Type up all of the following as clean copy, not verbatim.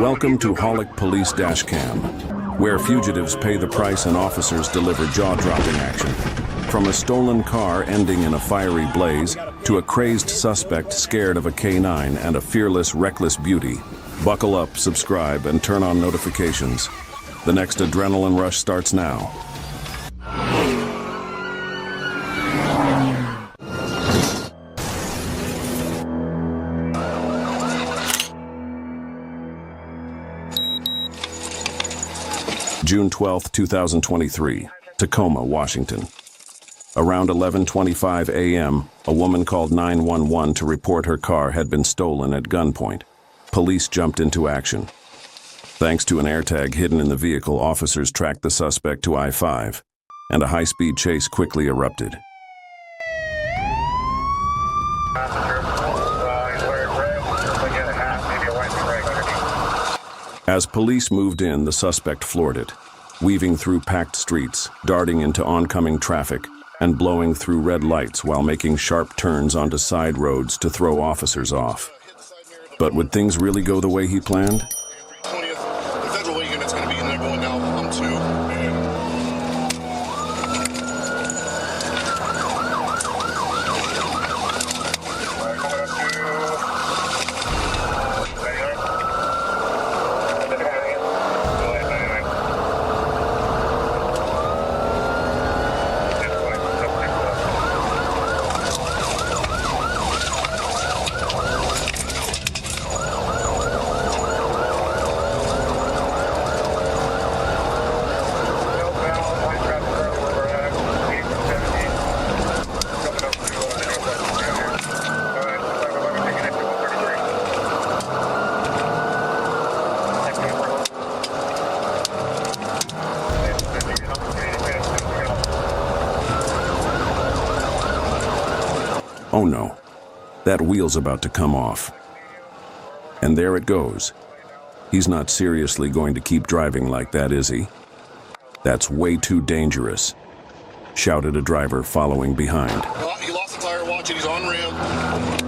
Welcome to Hollick Police Dashcam, where fugitives pay the price and officers deliver jaw-dropping action. From a stolen car ending in a fiery blaze to a crazed suspect scared of a K9 and a fearless, reckless beauty, buckle up, subscribe, and turn on notifications. The next adrenaline rush starts now. June 12, 2023, Tacoma, Washington. Around 11:25 a.m., a woman called 911 to report her car had been stolen at gunpoint. Police jumped into action. Thanks to an AirTag hidden in the vehicle, officers tracked the suspect to I-5, and a high-speed chase quickly erupted. As police moved in, the suspect floored it, weaving through packed streets, darting into oncoming traffic, and blowing through red lights while making sharp turns onto side roads to throw officers off. But would things really go the way he planned? 20th, the federal unit's going to be in there going now. I'm 2. Oh no, that wheel's about to come off. And there it goes. He's not seriously going to keep driving like that, is he? That's way too dangerous, shouted a driver following behind. He lost the tire, watch it, he's on ramp.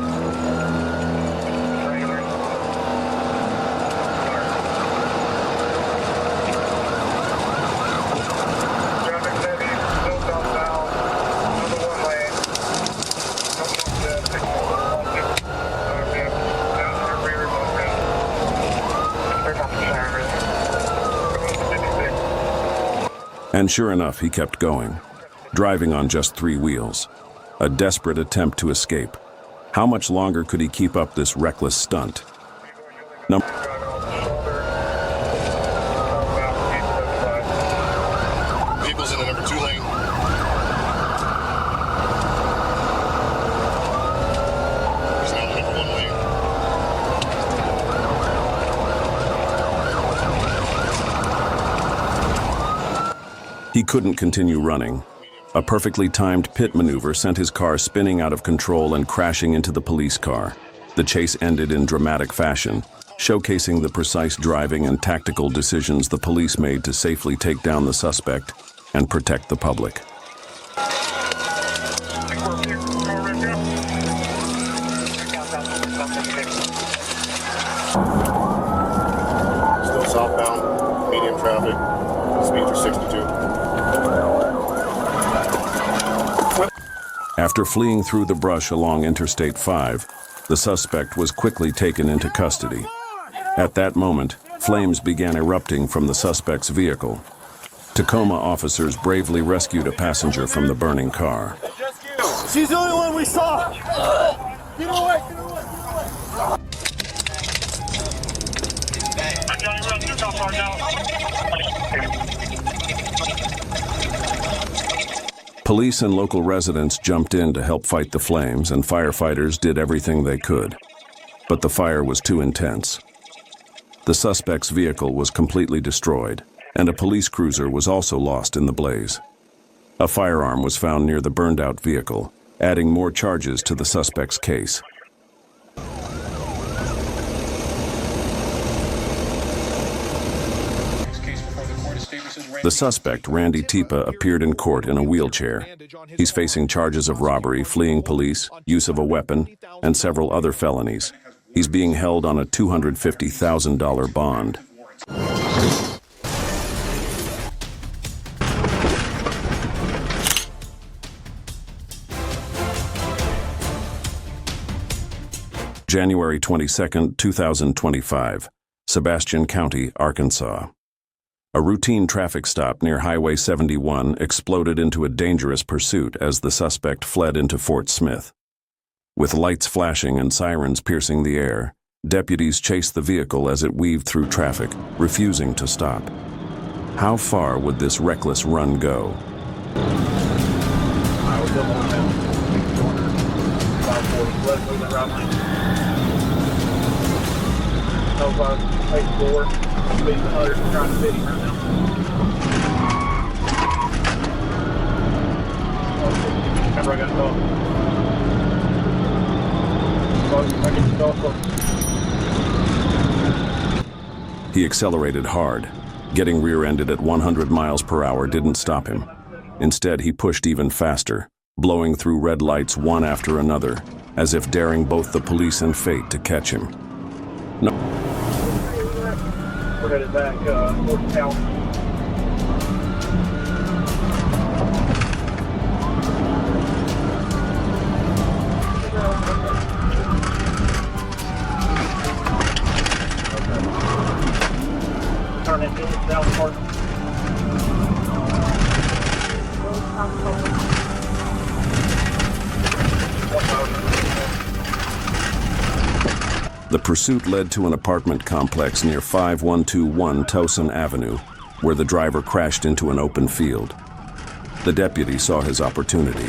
And sure enough, he kept going, driving on just 3 wheels. A desperate attempt to escape. How much longer could he keep up this reckless stunt? Vehicle's in the number 2 lane. He's now in the number 1 lane. He couldn't continue running. A perfectly timed pit maneuver sent his car spinning out of control and crashing into the police car. The chase ended in dramatic fashion, showcasing the precise driving and tactical decisions the police made to safely take down the suspect and protect the public. Still southbound, medium traffic, speeds are 62. After fleeing through the brush along Interstate 5, the suspect was quickly taken into custody. At that moment, flames began erupting from the suspect's vehicle. Tacoma officers bravely rescued a passenger from the burning car. She's the only one we saw! Get away! Get away! Police and local residents jumped in to help fight the flames, and firefighters did everything they could. But the fire was too intense. The suspect's vehicle was completely destroyed, and a police cruiser was also lost in the blaze. A firearm was found near the burned-out vehicle, adding more charges to the suspect's case. The suspect, Randy Tipa, appeared in court in a wheelchair. He's facing charges of robbery, fleeing police, use of a weapon, and several other felonies. He's being held on a $250,000 bond. January 22, 2025, Sebastian County, Arkansas. A routine traffic stop near Highway 71 exploded into a dangerous pursuit as the suspect fled into Fort Smith. With lights flashing and sirens piercing the air, deputies chased the vehicle as it weaved through traffic, refusing to stop. How far would this reckless run go? He accelerated hard. Getting rear-ended at 100 miles per hour didn't stop him. Instead, he pushed even faster, blowing through red lights one after another, as if daring both the police and fate to catch him. No. We're headed back towards town. Turn into down part. The pursuit led to an apartment complex near 5121 Towson Avenue, where the driver crashed into an open field. The deputy saw his opportunity.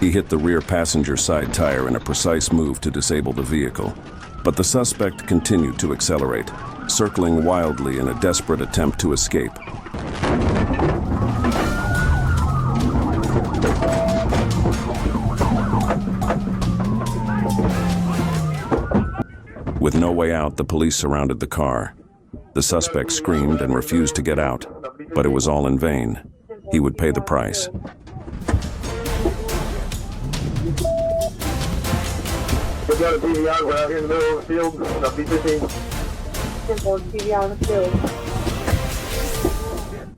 He hit the rear passenger side tire in a precise move to disable the vehicle. But the suspect continued to accelerate, circling wildly in a desperate attempt to escape. With no way out, the police surrounded the car. The suspect screamed and refused to get out, but it was all in vain. He would pay the price. We've got a PVI, we're out here in the middle of the field, B-15. PVI on the field.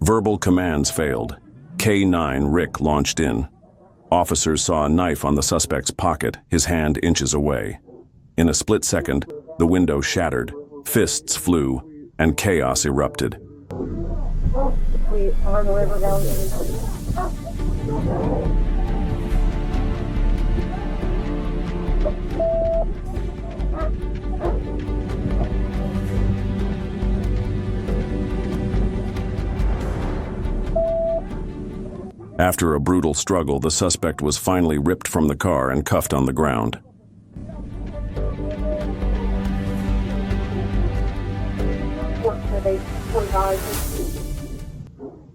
Verbal commands failed. K-9 Rick launched in. Officers saw a knife on the suspect's pocket, his hand inches away. In a split second, the window shattered, fists flew, and chaos erupted. We are the river down. After a brutal struggle, the suspect was finally ripped from the car and cuffed on the ground.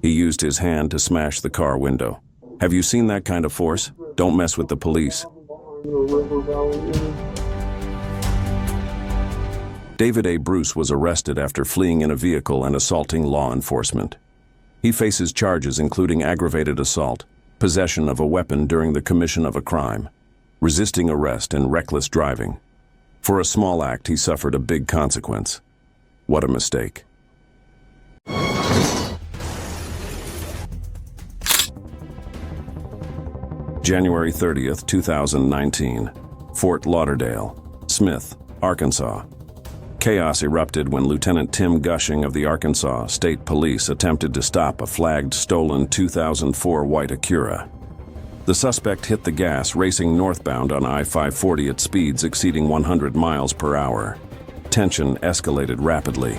He used his hand to smash the car window. Have you seen that kind of force? Don't mess with the police. David A. Bruce was arrested after fleeing in a vehicle and assaulting law enforcement. He faces charges including aggravated assault, possession of a weapon during the commission of a crime, resisting arrest, and reckless driving. For a small act, he suffered a big consequence. What a mistake. January 30th, 2019, Fort Lauderdale, Smith, Arkansas. Chaos erupted when Lieutenant Tim Gushing of the Arkansas State Police attempted to stop a flagged stolen 2004 white Acura. The suspect hit the gas racing northbound on I-540 at speeds exceeding 100 miles per hour. Tension escalated rapidly.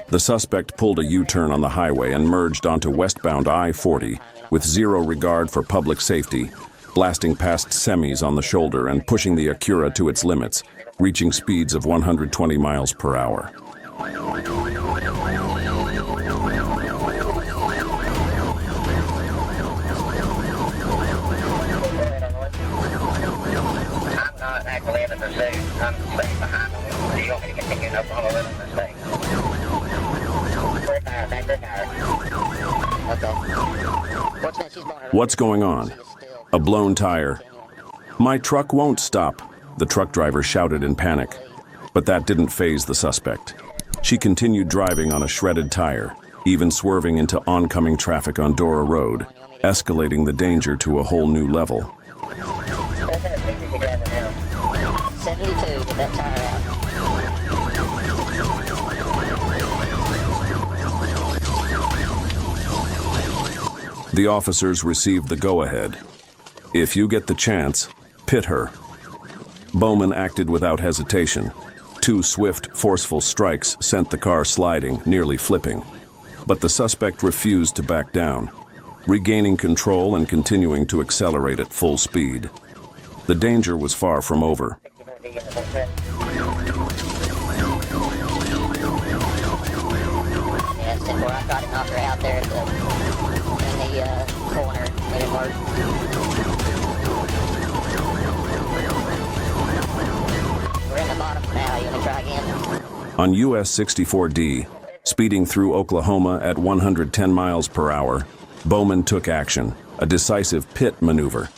The suspect pulled a U-turn on the highway and merged onto westbound I-40 with zero regard for public safety, blasting past semis on the shoulder and pushing the Acura to its limits, reaching speeds of 120 miles per hour. I'm actually in the pursuit. I'm staying behind them. Do you want me to continue? No problem with the pursuit. Clear fire, back to fire. What's going on? A blown tire. My truck won't stop, the truck driver shouted in panic. But that didn't faze the suspect. She continued driving on a shredded tire, even swerving into oncoming traffic on Dora Road, escalating the danger to a whole new level. 72, get that tire out. The officers received the go-ahead. If you get the chance, pit her. Bowman acted without hesitation. 2 swift, forceful strikes sent the car sliding, nearly flipping. But the suspect refused to back down, regaining control and continuing to accelerate at full speed. The danger was far from over. Yes, and where I tried to knock her out there in the corner, it didn't work. We're in the bottom now. You want to try again? On US 64D, speeding through Oklahoma at 110 miles per hour, Bowman took action, a decisive pit maneuver.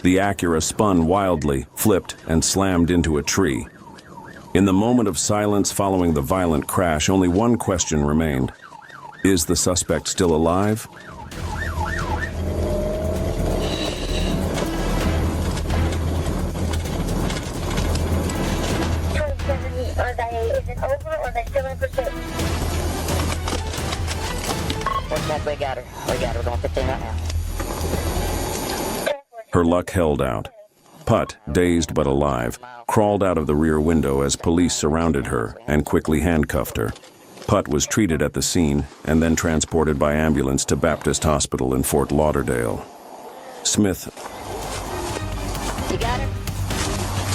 The Acura spun wildly, flipped, and slammed into a tree. In the moment of silence following the violent crash, only one question remained. Is the suspect still alive? Is it over or are they still in pursuit? We got her. We're going 15 right now. Her luck held out. Putt, dazed but alive, crawled out of the rear window as police surrounded her and quickly handcuffed her. Putt was treated at the scene and then transported by ambulance to Baptist Hospital in Fort Lauderdale. Smith. You got her?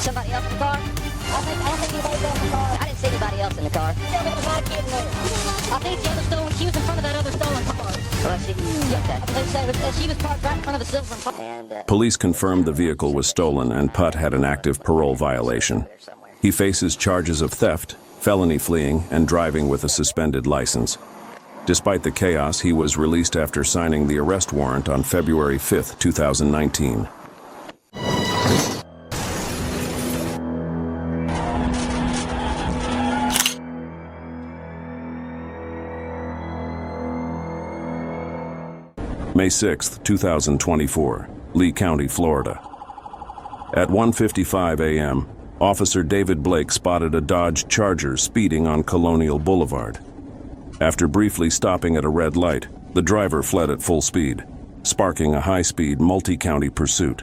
Somebody else in the car? I don't think anybody else in the car. I didn't see anybody else in the car. There was a lot of kids there. I think the other stolen, she was in front of that other stolen car. Well, she was parked right in front of the silver car. Police confirmed the vehicle was stolen and Putt had an active parole violation. He faces charges of theft, felony fleeing, and driving with a suspended license. Despite the chaos, he was released after signing the arrest warrant on February 5, 2019. May 6, 2024, Lee County, Florida. At 1:55 a.m., Officer David Blake spotted a Dodge Charger speeding on Colonial Boulevard. After briefly stopping at a red light, the driver fled at full speed, sparking a high-speed multi-county pursuit.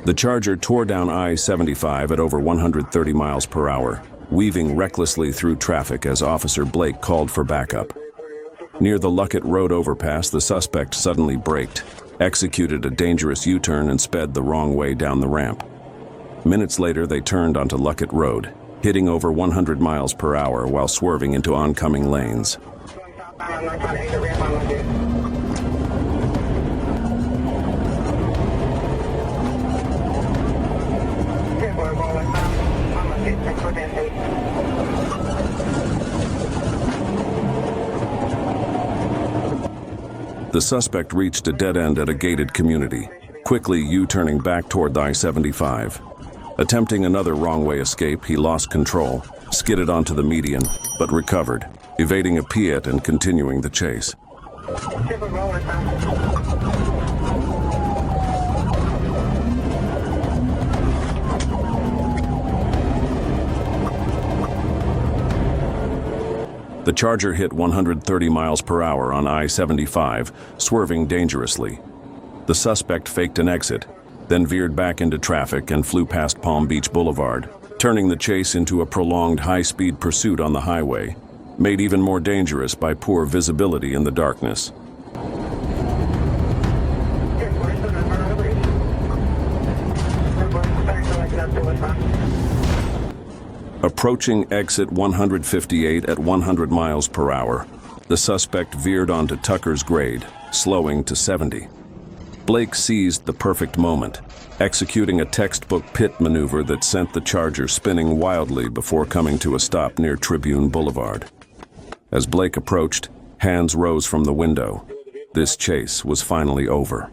The Charger tore down I-75 at over 130 miles per hour, weaving recklessly through traffic as Officer Blake called for backup. Near the Luckett Road overpass, the suspect suddenly braked, executed a dangerous U-turn and sped the wrong way down the ramp. Minutes later, they turned onto Luckett Road, hitting over 100 miles per hour while swerving into oncoming lanes. The suspect reached a dead end at a gated community, quickly U-turning back toward the I-75. Attempting another wrong-way escape, he lost control, skidded onto the median, but recovered, evading a Piet and continuing the chase. The Charger hit 130 miles per hour on I-75, swerving dangerously. The suspect faked an exit, then veered back into traffic and flew past Palm Beach Boulevard, turning the chase into a prolonged high-speed pursuit on the highway, made even more dangerous by poor visibility in the darkness. Approaching exit 158 at 100 miles per hour, the suspect veered onto Tucker's grade, slowing to 70. Blake seized the perfect moment, executing a textbook pit maneuver that sent the Charger spinning wildly before coming to a stop near Tribune Blvd. As Blake approached, hands rose from the window. This chase was finally over.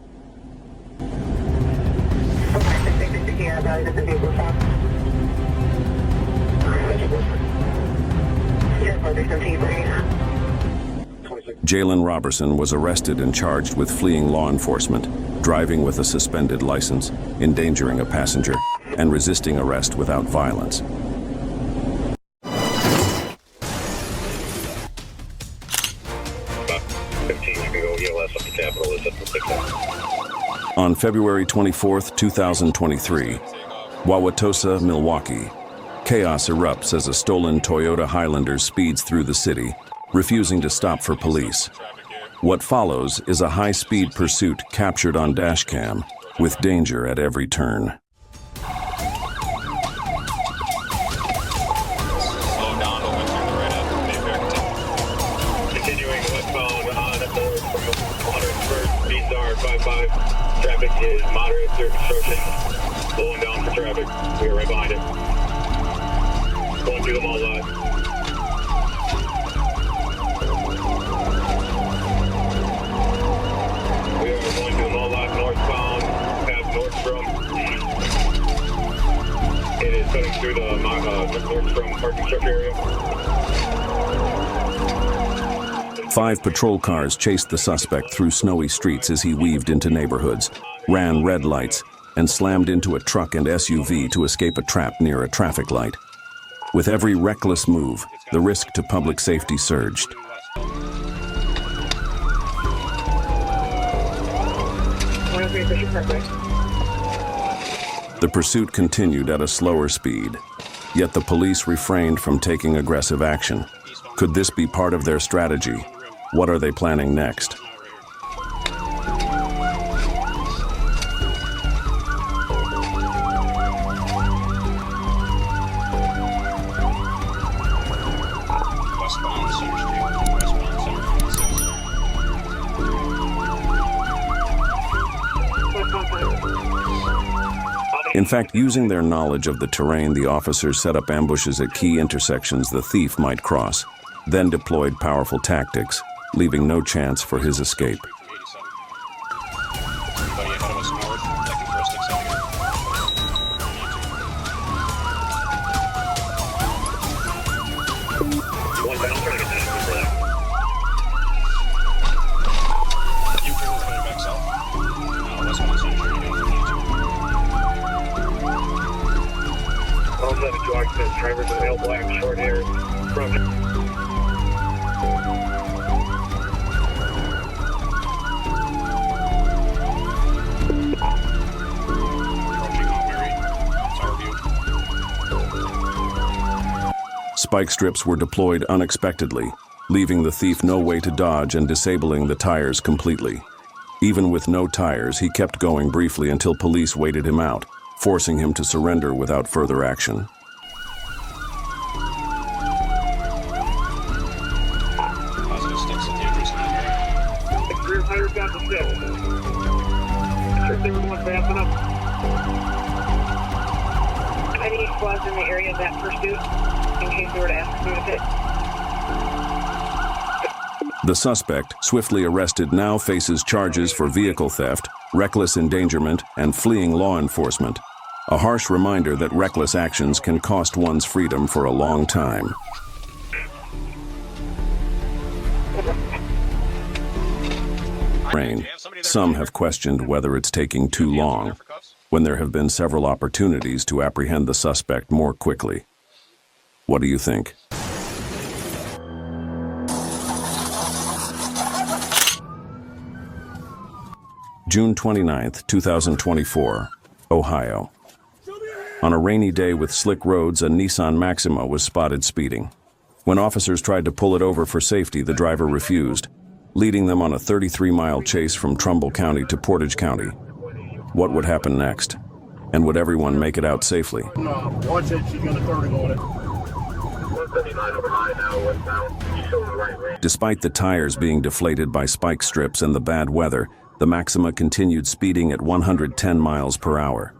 Jalen Robertson was arrested and charged with fleeing law enforcement, driving with a suspended license, endangering a passenger, and resisting arrest without violence. On February 24, 2023, Wauwatosa, Milwaukee, chaos erupts as a stolen Toyota Highlander speeds through the city, refusing to stop for police. What follows is a high-speed pursuit captured on Dashcam, with danger at every turn. Continuing westbound on the board from 101st, BSR 55. Traffic is moderate through construction. Slowing down for traffic. We are right behind it. Going through the mall lot. We are going through the mall lot northbound, past Nordstrom. It is cutting through the Nordstrom parking structure area. 5 patrol cars chased the suspect through snowy streets as he weaved into neighborhoods, ran red lights, and slammed into a truck and SUV to escape a trap near a traffic light. With every reckless move, the risk to public safety surged. The pursuit continued at a slower speed, yet the police refrained from taking aggressive action. Could this be part of their strategy? What are they planning next? In fact, using their knowledge of the terrain, the officers set up ambushes at key intersections the thief might cross, then deployed powerful tactics, leaving no chance for his escape. Drivers in male black, short hair, from Spike strips were deployed unexpectedly, leaving the thief no way to dodge and disabling the tires completely. Even with no tires, he kept going briefly until police waited him out, forcing him to surrender without further action. I need squads in the area of that pursuit in case they were to ask me to hit. The suspect, swiftly arrested, now faces charges for vehicle theft, reckless endangerment, and fleeing law enforcement. A harsh reminder that reckless actions can cost one's freedom for a long time. Some have questioned whether it's taking too long, when there have been several opportunities to apprehend the suspect more quickly. What do you think? June 29, 2024, Ohio. On a rainy day with slick roads, a Nissan Maxima was spotted speeding. When officers tried to pull it over for safety, the driver refused, leading them on a 33-mile chase from Trumbull County to Portage County. What would happen next? And would everyone make it out safely? No, watch it, she's gonna 30 on it. 179 over high now, westbound. You show the right range. Despite the tires being deflated by spike strips and the bad weather, the Maxima continued speeding at 110 miles per hour.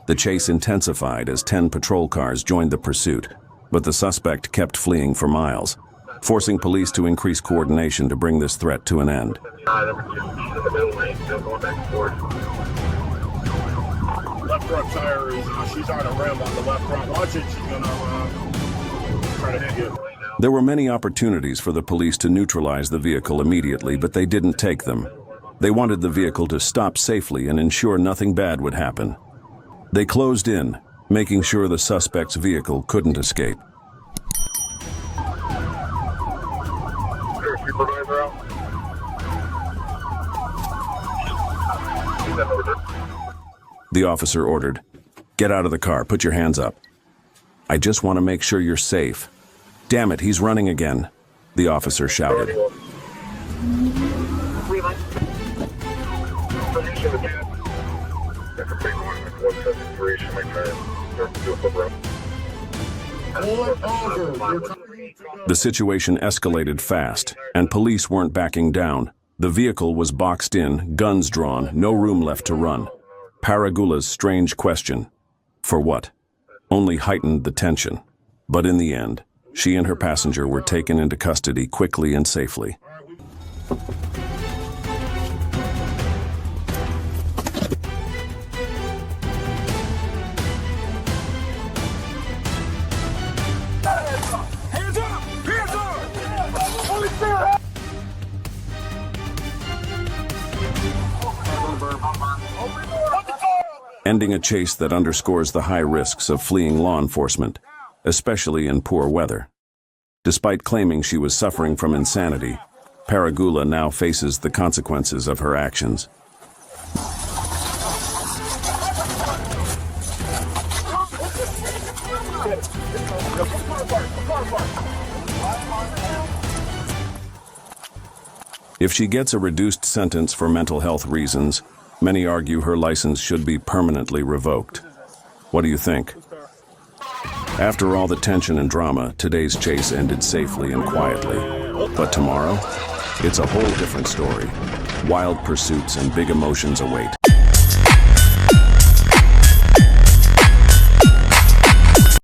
The chase intensified as 10 patrol cars joined the pursuit, but the suspect kept fleeing for miles, forcing police to increase coordination to bring this threat to an end. Number 2, she's in the middle lane, still going back and forth. Left front tire is, she's on a rim on the left front. Watch it, she's gonna try to hit you. There were many opportunities for the police to neutralize the vehicle immediately, but they didn't take them. They wanted the vehicle to stop safely and ensure nothing bad would happen. They closed in, making sure the suspect's vehicle couldn't escape. Supervisor out. The officer ordered, "Get out of the car, put your hands up." "I just want to make sure you're safe." "Damn it, he's running again," the officer shouted. The situation escalated fast, and police weren't backing down. The vehicle was boxed in, guns drawn, no room left to run. Paragula's strange question, "For what?" only heightened the tension. But in the end, she and her passenger were taken into custody quickly and safely. Ending a chase that underscores the high risks of fleeing law enforcement, especially in poor weather. Despite claiming she was suffering from insanity, Paragula now faces the consequences of her actions. If she gets a reduced sentence for mental health reasons, many argue her license should be permanently revoked. What do you think? After all the tension and drama, today's chase ended safely and quietly. But tomorrow, it's a whole different story. Wild pursuits and big emotions await.